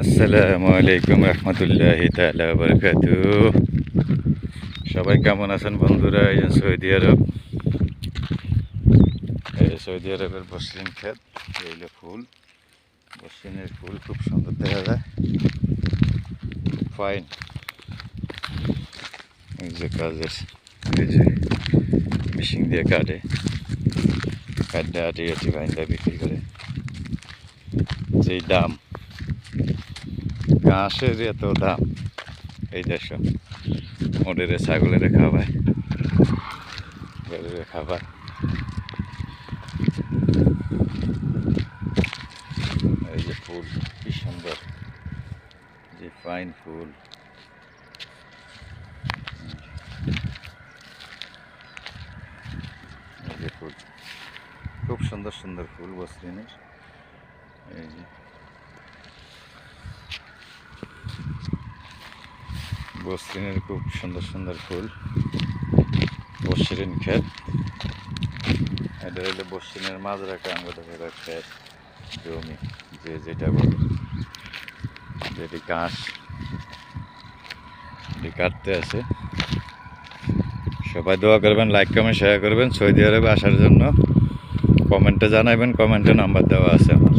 আসসালামু আলাইকুম রহমতুল্লাহি তাআলা ওয়া বারাকাতুহু। সবাই কেমন আছেন বন্ধুরা? এই যে সৌদি আরবের মসৃণ ক্ষেত, এইগুলো ফুল, মসৃণের ফুল খুব সুন্দর দেখা যায়, ফাইন। এই যে কাজের, এই যে মেশিন দিয়ে কাটে আটি আটি বাইন্দা বিক্রি করে। যেই দাম, ঘাসের এত দাম, এই দেশ ওদের ছাগলের খাওয়ায়, গরুরে খাবার। এই যে ফুল কি সুন্দর, যে ফাইন ফুল। এই যে ফুল, খুব সুন্দর সুন্দর ফুল মসৃণের। এই যে মসৃণের খুব সুন্দর সুন্দর ফুল, মসৃণ ক্ষেত। এটা হইলে মসৃণের মাঝ রাখা আমাদের ক্ষেত, জমি, যে যেটা বলে, যেটি ঘাস কাটতে আছে। সবাই দোয়া করবেন, লাইক কমেন্ট শেয়ার করবেন। সৌদি আরবে আসার জন্য কমেন্টে জানাবেন, কমেন্টে নাম্বার দেওয়া আছে আমার।